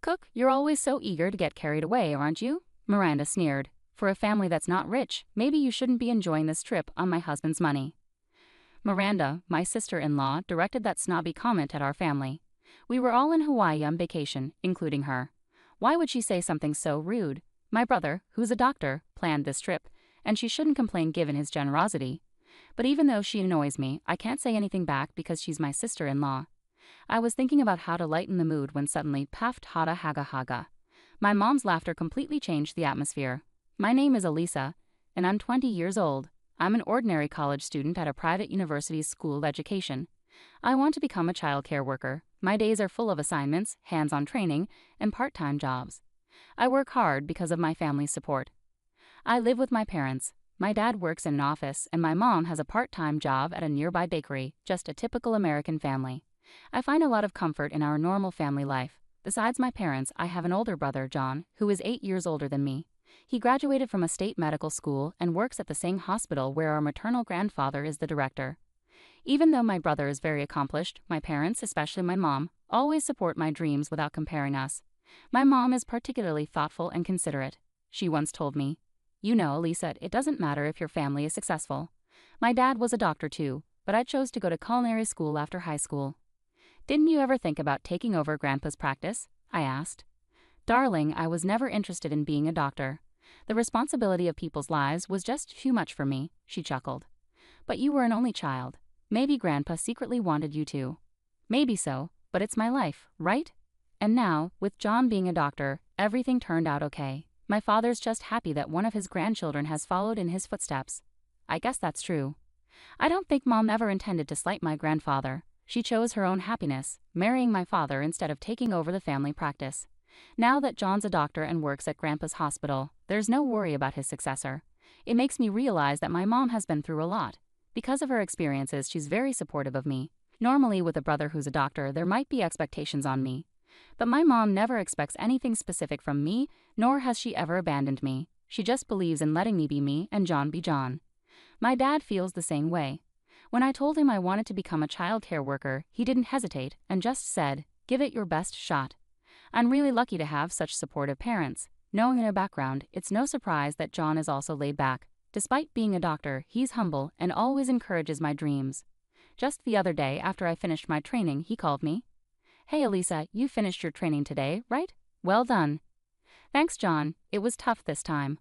Cook, you're always so eager to get carried away, aren't you? Miranda sneered. For a family that's not rich, maybe you shouldn't be enjoying this trip on my husband's money. Miranda, my sister-in-law, directed that snobby comment at our family. We were all in Hawaii on vacation, including her. Why would she say something so rude? My brother, who's a doctor, planned this trip, and she shouldn't complain given his generosity. But even though she annoys me, I can't say anything back because she's my sister-in-law. I was thinking about how to lighten the mood when suddenly, paft hada haga haga. My mom's laughter completely changed the atmosphere. My name is Elisa, and I'm 20 years old. I'm an ordinary college student at a private university's school education. I want to become a child care worker. My days are full of assignments, hands-on training, and part-time jobs. I work hard because of my family's support. I live with my parents. My dad works in an office, and my mom has a part-time job at a nearby bakery, just a typical American family. I find a lot of comfort in our normal family life. Besides my parents, I have an older brother, John, who is 8 years older than me. He graduated from a state medical school and works at the same hospital where our maternal grandfather is the director. Even though my brother is very accomplished, my parents, especially my mom, always support my dreams without comparing us. My mom is particularly thoughtful and considerate. She once told me, "You know, Lisa, it doesn't matter if your family is successful." My dad was a doctor too, but I chose to go to culinary school after high school. "Didn't you ever think about taking over Grandpa's practice?" I asked. "Darling, I was never interested in being a doctor. The responsibility of people's lives was just too much for me," she chuckled. "But you were an only child. Maybe Grandpa secretly wanted you to." "Maybe so, but it's my life, right?" And now, with John being a doctor, everything turned out okay. My father's just happy that one of his grandchildren has followed in his footsteps. I guess that's true. I don't think Mom ever intended to slight my grandfather. She chose her own happiness, marrying my father instead of taking over the family practice. Now that John's a doctor and works at Grandpa's hospital, there's no worry about his successor. It makes me realize that my mom has been through a lot. Because of her experiences, she's very supportive of me. Normally, with a brother who's a doctor, there might be expectations on me. But my mom never expects anything specific from me, nor has she ever abandoned me. She just believes in letting me be me and John be John. My dad feels the same way. When I told him I wanted to become a child care worker, he didn't hesitate and just said, "Give it your best shot." I'm really lucky to have such supportive parents. Knowing their background, it's no surprise that John is also laid back. Despite being a doctor, he's humble and always encourages my dreams. Just the other day, after I finished my training, he called me. "Hey Elisa, you finished your training today, right? Well done." "Thanks, John. It was tough this time.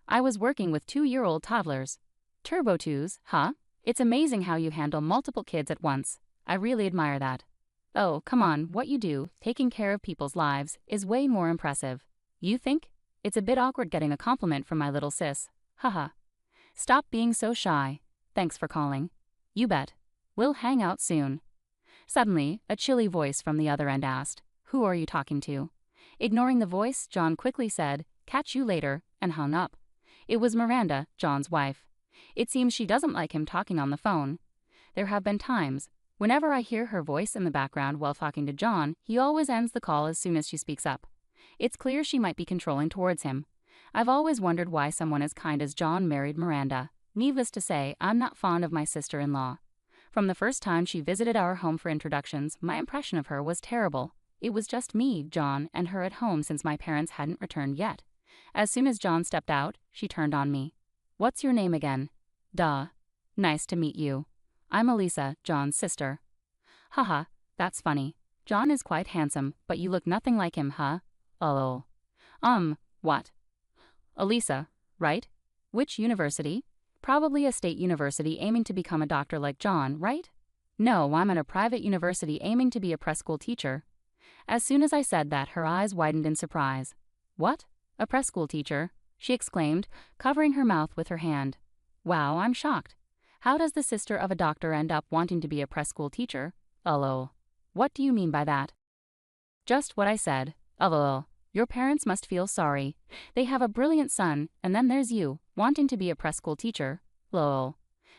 I was working with 2-year-old toddlers." "Turbo twos, huh? It's amazing how you handle multiple kids at once. I really admire that." "Oh, come on, what you do, taking care of people's lives, is way more impressive. You think? It's a bit awkward getting a compliment from my little sis. Haha. Stop being so shy. Thanks for calling." "You bet. We'll hang out soon." Suddenly, a chilly voice from the other end asked, "Who are you talking to?" Ignoring the voice, John quickly said, "Catch you later," and hung up. It was Miranda, John's wife. It seems she doesn't like him talking on the phone. There have been times, whenever I hear her voice in the background while talking to John, he always ends the call as soon as she speaks up. It's clear she might be controlling towards him. I've always wondered why someone as kind as John married Miranda. Needless to say, I'm not fond of my sister-in-law. From the first time she visited our home for introductions, my impression of her was terrible. It was just me, John, and her at home since my parents hadn't returned yet. As soon as John stepped out, she turned on me. "What's your name again?" "Duh. Nice to meet you. I'm Elisa, John's sister." "Haha, that's funny. John is quite handsome, but you look nothing like him, huh?" "Oh. What?" "Elisa, right? Which university?" "Probably a state university aiming to become a doctor like John, right?" "No, I'm at a private university aiming to be a preschool teacher." As soon as I said that, her eyes widened in surprise. "What? A preschool teacher?" she exclaimed, covering her mouth with her hand. "Wow, I'm shocked. How does the sister of a doctor end up wanting to be a preschool teacher?" "Oh. What do you mean by that?" "Just what I said. Oh. Your parents must feel sorry. They have a brilliant son, and then there's you, wanting to be a preschool teacher. Lol.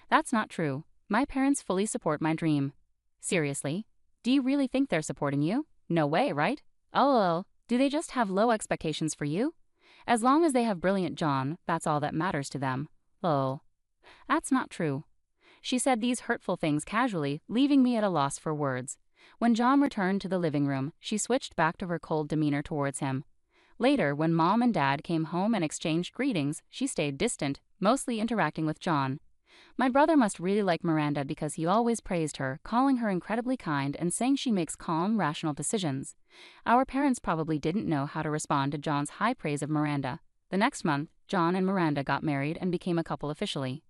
That's not true. My parents fully support my dream." "Seriously? Do you really think they're supporting you? No way, right?" "Oh. Do they just have low expectations for you? As long as they have brilliant John, that's all that matters to them." "Lol. That's not true." She said these hurtful things casually, leaving me at a loss for words. When John returned to the living room, she switched back to her cold demeanor towards him. Later, when Mom and Dad came home and exchanged greetings, she stayed distant, mostly interacting with John. My brother must really like Miranda because he always praised her, calling her incredibly kind and saying she makes calm, rational decisions. Our parents probably didn't know how to respond to John's high praise of Miranda. The next month, John and Miranda got married and became a couple officially.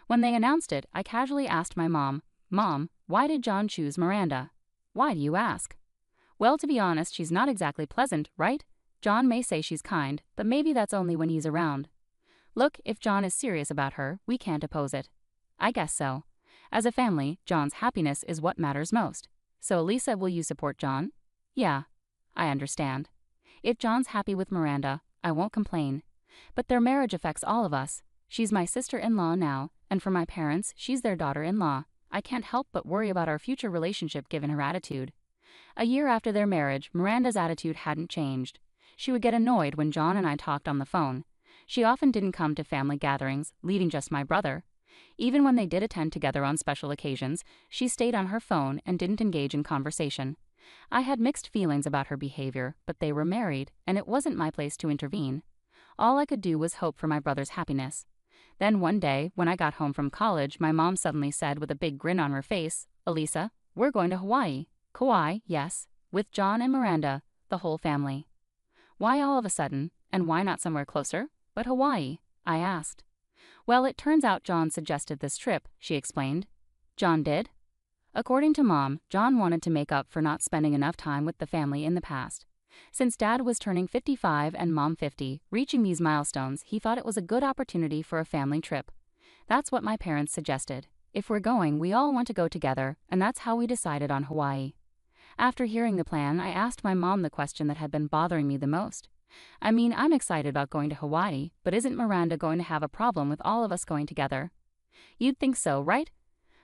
When they announced it, I casually asked my mom, "Mom, why did John choose Miranda?" "Why do you ask?" "Well, to be honest, she's not exactly pleasant, right? John may say she's kind, but maybe that's only when he's around. Look, if John is serious about her, we can't oppose it." "I guess so. As a family, John's happiness is what matters most. So, Lisa, will you support John?" "Yeah. I understand. If John's happy with Miranda, I won't complain. But their marriage affects all of us. She's my sister-in-law now, and for my parents, she's their daughter-in-law. I can't help but worry about our future relationship given her attitude." A year after their marriage, Miranda's attitude hadn't changed. She would get annoyed when John and I talked on the phone. She often didn't come to family gatherings, leaving just my brother. Even when they did attend together on special occasions, she stayed on her phone and didn't engage in conversation. I had mixed feelings about her behavior, but they were married, and it wasn't my place to intervene. All I could do was hope for my brother's happiness. Then one day, when I got home from college, my mom suddenly said with a big grin on her face, "Elisa, we're going to Hawaii." "Kauai, yes, with John and Miranda, the whole family." "Why all of a sudden, and why not somewhere closer, but Hawaii?" I asked. "Well, it turns out John suggested this trip," she explained. "John did?" According to Mom, John wanted to make up for not spending enough time with the family in the past. Since Dad was turning 55 and Mom 50, reaching these milestones, he thought it was a good opportunity for a family trip. That's what my parents suggested. If we're going, we all want to go together, and that's how we decided on Hawaii. After hearing the plan, I asked my mom the question that had been bothering me the most. I mean, I'm excited about going to Hawaii, but isn't Miranda going to have a problem with all of us going together? "You'd think so, right?"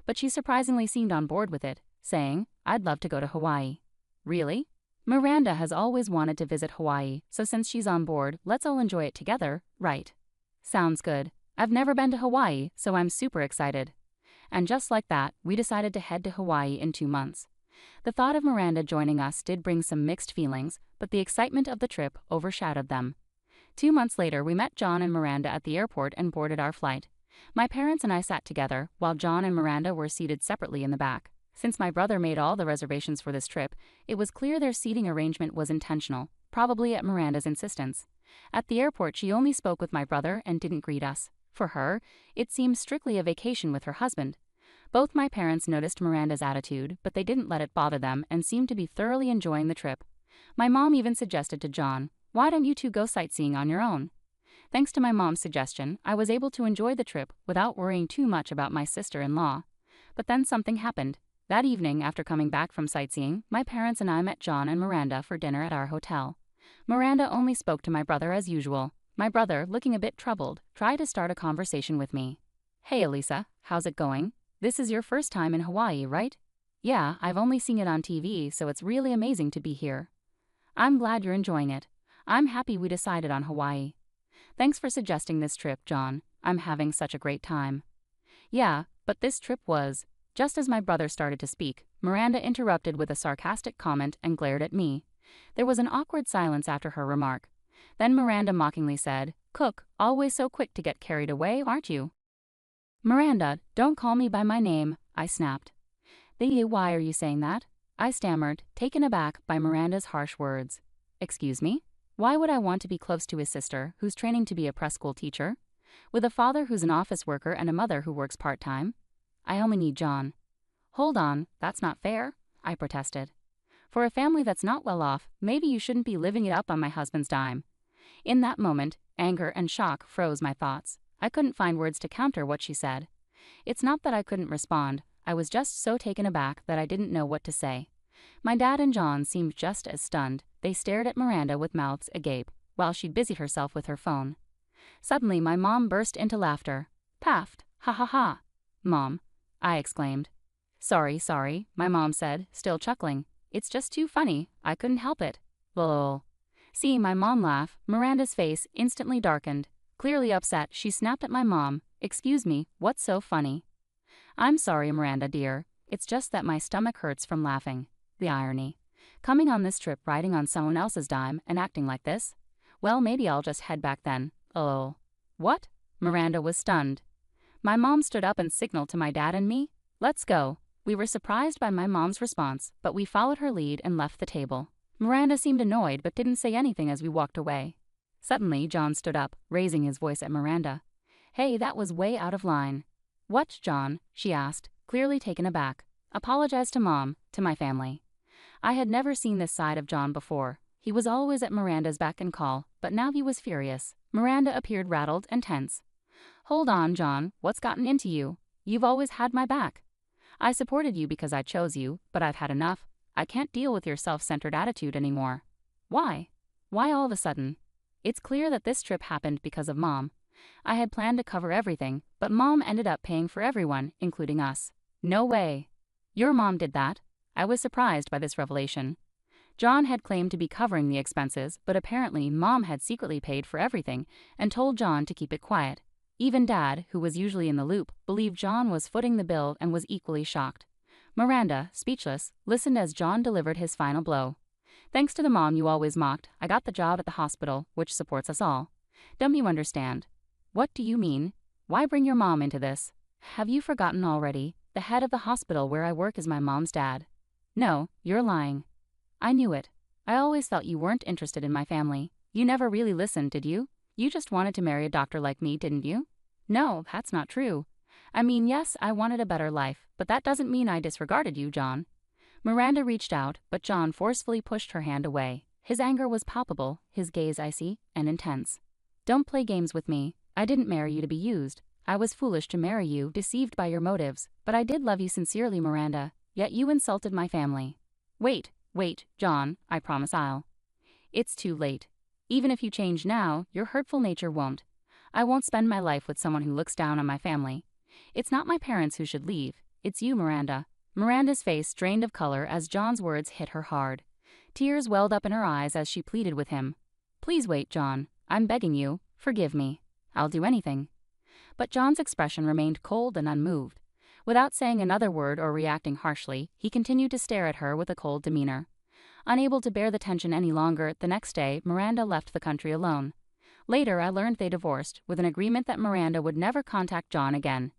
But she surprisingly seemed on board with it, saying, "I'd love to go to Hawaii." "Really?" "Miranda has always wanted to visit Hawaii, so since she's on board, let's all enjoy it together, right?" "Sounds good. I've never been to Hawaii, so I'm super excited." And just like that, we decided to head to Hawaii in 2 months. The thought of Miranda joining us did bring some mixed feelings, but the excitement of the trip overshadowed them. 2 months later, we met John and Miranda at the airport and boarded our flight. My parents and I sat together, while John and Miranda were seated separately in the back. Since my brother made all the reservations for this trip, it was clear their seating arrangement was intentional, probably at Miranda's insistence. At the airport, she only spoke with my brother and didn't greet us. For her, it seemed strictly a vacation with her husband. Both my parents noticed Miranda's attitude, but they didn't let it bother them and seemed to be thoroughly enjoying the trip. My mom even suggested to John, "Why don't you two go sightseeing on your own?" Thanks to my mom's suggestion, I was able to enjoy the trip without worrying too much about my sister-in-law. But then something happened. That evening, after coming back from sightseeing, my parents and I met John and Miranda for dinner at our hotel. Miranda only spoke to my brother as usual. My brother, looking a bit troubled, tried to start a conversation with me. "Hey, Elisa, how's it going? This is your first time in Hawaii, right?" "Yeah, I've only seen it on TV, so it's really amazing to be here." "I'm glad you're enjoying it. I'm happy we decided on Hawaii." "Thanks for suggesting this trip, John. I'm having such a great time." "Yeah, but this trip was..." Just as my brother started to speak, Miranda interrupted with a sarcastic comment and glared at me. There was an awkward silence after her remark. Then Miranda mockingly said, "Cook, always so quick to get carried away, aren't you?" "Miranda, don't call me by my name," I snapped. Why are you saying that?" I stammered, taken aback by Miranda's harsh words. "Excuse me? Why would I want to be close to his sister, who's training to be a preschool teacher? With a father who's an office worker and a mother who works part-time? I only need John." "Hold on, that's not fair," I protested. "For a family that's not well off, maybe you shouldn't be living it up on my husband's dime." In that moment, anger and shock froze my thoughts. I couldn't find words to counter what she said. It's not that I couldn't respond, I was just so taken aback that I didn't know what to say. My dad and John seemed just as stunned. They stared at Miranda with mouths agape, while she busied herself with her phone. Suddenly, my mom burst into laughter. "Paffed, ha ha ha." "Mom," I exclaimed. Sorry, my mom said, still chuckling. "It's just too funny, I couldn't help it." Lol. Seeing my mom laugh, Miranda's face instantly darkened. Clearly upset, she snapped at my mom. "Excuse me, what's so funny?" "I'm sorry, Miranda dear. It's just that my stomach hurts from laughing." The irony. Coming on this trip riding on someone else's dime and acting like this? Well, maybe I'll just head back then. Oh. What? Miranda was stunned. My mom stood up and signaled to my dad and me. Let's go. We were surprised by my mom's response, but we followed her lead and left the table. Miranda seemed annoyed but didn't say anything as we walked away. Suddenly, John stood up, raising his voice at Miranda. Hey, that was way out of line. What, John? She asked, clearly taken aback. Apologize to Mom, to my family. I had never seen this side of John before. He was always at Miranda's beck and call, but now he was furious. Miranda appeared rattled and tense. Hold on, John, what's gotten into you? You've always had my back. I supported you because I chose you, but I've had enough. I can't deal with your self-centered attitude anymore. Why? Why all of a sudden? It's clear that this trip happened because of Mom. I had planned to cover everything, but Mom ended up paying for everyone, including us. No way. Your mom did that? I was surprised by this revelation. John had claimed to be covering the expenses, but apparently Mom had secretly paid for everything and told John to keep it quiet. Even Dad, who was usually in the loop, believed John was footing the bill and was equally shocked. Miranda, speechless, listened as John delivered his final blow. Thanks to the mom you always mocked, I got the job at the hospital, which supports us all. Don't you understand? What do you mean? Why bring your mom into this? Have you forgotten already? The head of the hospital where I work is my mom's dad. No, you're lying. I knew it. I always felt you weren't interested in my family. You never really listened, did you? You just wanted to marry a doctor like me, didn't you? No, that's not true. I mean, yes, I wanted a better life, but that doesn't mean I disregarded you, John. Miranda reached out, but John forcefully pushed her hand away. His anger was palpable, his gaze icy and intense. Don't play games with me. I didn't marry you to be used. I was foolish to marry you, deceived by your motives, but I did love you sincerely, Miranda, yet you insulted my family. Wait, John, I promise I'll. It's too late. Even if you change now, your hurtful nature won't. I won't spend my life with someone who looks down on my family. It's not my parents who should leave. It's you, Miranda. Miranda's face drained of color as John's words hit her hard. Tears welled up in her eyes as she pleaded with him. Please wait, John. I'm begging you. Forgive me. I'll do anything. But John's expression remained cold and unmoved. Without saying another word or reacting harshly, he continued to stare at her with a cold demeanor. Unable to bear the tension any longer, the next day, Miranda left the country alone. Later, I learned they divorced, with an agreement that Miranda would never contact John again.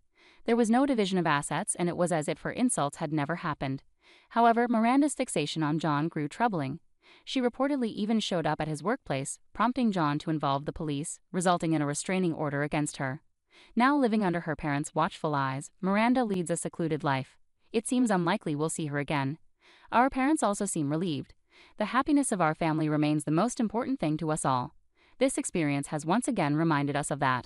There was no division of assets, and it was as if her insults had never happened. However, Miranda's fixation on John grew troubling. She reportedly even showed up at his workplace, prompting John to involve the police, resulting in a restraining order against her. Now living under her parents' watchful eyes, Miranda leads a secluded life. It seems unlikely we'll see her again. Our parents also seem relieved. The happiness of our family remains the most important thing to us all. This experience has once again reminded us of that.